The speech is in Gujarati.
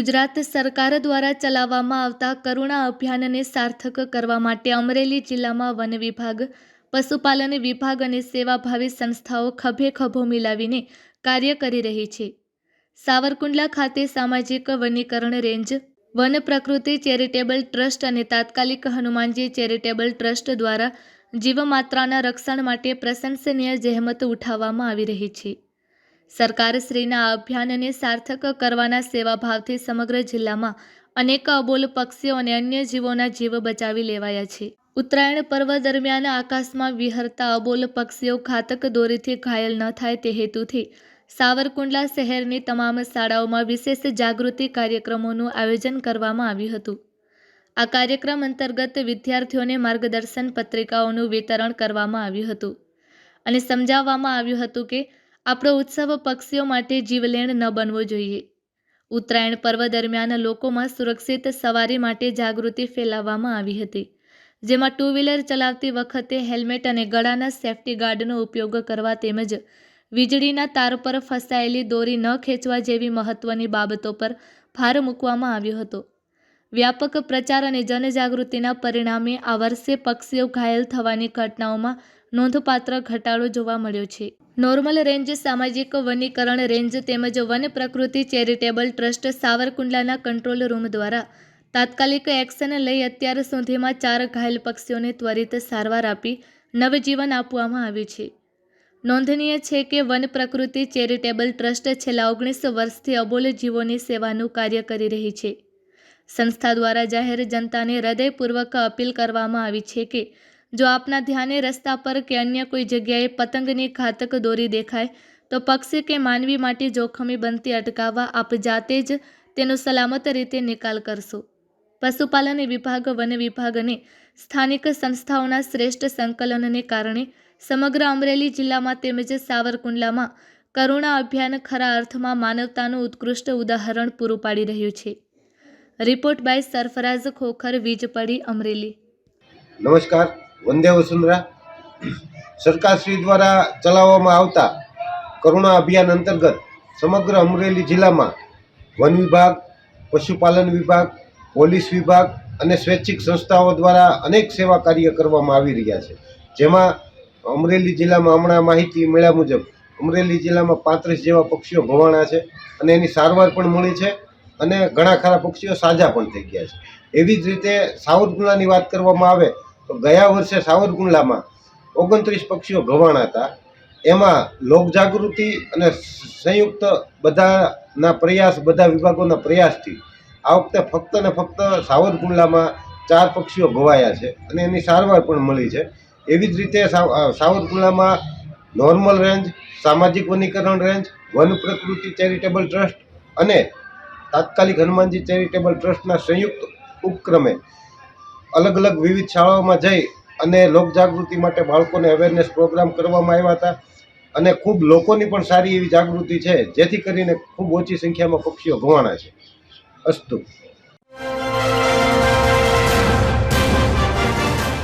ગુજરાત સરકાર દ્વારા ચલાવવામાં આવતા કરુણા અભિયાનને સાર્થક કરવા માટે અમરેલી જિલ્લામાં વન વિભાગ, પશુપાલન વિભાગ અને સેવાભાવી સંસ્થાઓ ખભે ખભો મિલાવીને કાર્ય કરી રહી છે. સાવરકુંડલા ખાતે સામાજિક વનીકરણ રેન્જ, વન પ્રકૃતિ ચેરિટેબલ ટ્રસ્ટ અને તાત્કાલિક હનુમાનજી ચેરિટેબલ ટ્રસ્ટ દ્વારા જીવમાત્રાના રક્ષણ માટે પ્રશંસનીય જહેમત ઉઠાવવામાં આવી રહી છે. સરકારશ્રીના આ અભિયાનને સાર્થક કરવાના સેવાભાવથી સમગ્ર જિલ્લામાં અનેક અબોલ પક્ષીઓ અને અન્ય જીવોના જીવ બચાવી લેવાયા છે. ઉત્તરાયણ પર્વ દરમિયાન આકાશમાં વિહરતા અબોલ પક્ષીઓ ઘાતક દોરીથી ઘાયલ ન થાય તે હેતુથી સાવરકુંડલા શહેરની તમામ શાળાઓમાં વિશેષ જાગૃતિ કાર્યક્રમોનું આયોજન કરવામાં આવ્યું હતું. આ કાર્યક્રમ અંતર્ગત વિદ્યાર્થીઓને માર્ગદર્શન પત્રિકાઓનું વિતરણ કરવામાં આવ્યું હતું અને સમજાવવામાં આવ્યું હતું કે આપણો ઉત્સવ પક્ષીઓ માટે જીવલેણ ન બનવો જોઈએ. ઉત્તરાયણ પર્વ દરમિયાન લોકોમાં સુરક્ષિત સવારી માટે જાગૃતિ ફેલાવવામાં આવી હતી, જેમાં ટુ વ્હીલર ચલાવતી વખતે હેલ્મેટ અને ગળાના સેફ્ટી ગાર્ડનો ઉપયોગ કરવા તેમજ વીજળીના તાર પર ફસાયેલી દોરી ન ખેંચવા જેવી મહત્વની બાબતો પર ભાર મૂકવામાં આવ્યો હતો. વ્યાપક પ્રચાર અને જનજાગૃતિના પરિણામે આ વર્ષે પક્ષીઓ ઘાયલ થવાની ઘટનાઓમાં નોંધપાત્ર ઘટાડો જોવા મળ્યો છે. નોર્મલ રેન્જ સામાજિક વનીકરણ રેન્જ તેમજ વન પ્રકૃતિ ચેરિટેબલ ટ્રસ્ટ સાવરકુંડલાના કંટ્રોલ રૂમ દ્વારા તાત્કાલિક એક્શન લઈ અત્યાર સુધીમાં 4 ઘાયલ પક્ષીઓને ત્વરિત સારવાર આપી નવજીવન આપવામાં આવ્યું છે. નોંધનીય છે કે વન પ્રકૃતિ ચેરિટેબલ ટ્રસ્ટ છેલ્લા 19 વર્ષથી અબોલ જીવોની સેવાનું કાર્ય કરી રહી છે. સંસ્થા દ્વારા જાહેર જનતાને હૃદયપૂર્વક અપીલ કરવામાં આવી છે કે જો આપના ધ્યાને રસ્તા પર કે અન્ય કોઈ જગ્યાએ પતંગની ઘાતક દોરી દેખાય તો પક્ષી કે માનવી માટે જોખમી બનતી અટકાવવા આપ જાતે જ તેનો સલામત રીતે નિકાલ કરશો. પશુપાલન વિભાગ, વન વિભાગ અને સ્થાનિક સંસ્થાઓના શ્રેષ્ઠ સંકલનને કારણે સમગ્ર અમરેલી જિલ્લામાં તેમજ સાવરકુંડલામાં કરુણા અભિયાન ખરા અર્થમાં માનવતાનું ઉત્કૃષ્ટ ઉદાહરણ પૂરું પાડી રહ્યું છે. Report by Sarfaraz Khokhar, Vijpadi, Amreli. નમસ્કાર. વંદે વસુંધરા. સરકારશ્રી દ્વારા ચલાવવામાં આવતા કરુણા અભિયાન અંતર્ગત સમગ્ર અમરેલી જિલ્લામાં વન વિભાગ, પશુપાલન વિભાગ, પોલીસ વિભાગ અને સ્વૈચ્છિક સંસ્થાઓ દ્વારા અનેક સેવા કાર્ય કરવામાં આવી રહ્યા છે. જેમાં અમરેલી જિલ્લામાં હમણાં માહિતી મળ્યા મુજબ અમરેલી જિલ્લામાં 35 જેવા પક્ષીઓ ઘવાણા છે અને એની સારવાર પણ મળી છે અને ઘણા ખરા પક્ષીઓ સાજા પણ થઈ ગયા છે. એવી જ રીતે સાવરકુંડલાની વાત કરવામાં આવે તો ગયા વર્ષે સાવરકુંડલામાં 29 પક્ષીઓ ઘવાણા હતા. એમાં લોકજાગૃતિ અને સંયુક્ત બધાના પ્રયાસ, બધા વિભાગોના પ્રયાસથી આ વખતે ફક્ત ને ફક્ત સાવરકુંડલામાં 4 પક્ષીઓ ઘવાયા છે અને એની સારવાર પણ મળી છે. એવી જ રીતે સાવરકુંડલામાં નોર્મલ રેન્જ, સામાજિક વનીકરણ રેન્જ, વન પ્રકૃતિ ચેરિટેબલ ટ્રસ્ટ અને તાત્કાલિક હનુમાનજી ચેરિટેબલ ટ્રસ્ટના સંયુક્ત ઉપક્રમે અલગ અલગ વિવિધ શાળાઓમાં જઈ અને લોકજાગૃતિ માટે બાળકોને અવેરનેસ પ્રોગ્રામ કરવામાં આવ્યા હતા અને ખૂબ લોકોની પણ સારી એવી જાગૃતિ છે, જેથી કરીને ખૂબ ઓછી સંખ્યામાં પક્ષીઓ ઘવાણા છે. અસ્તુ.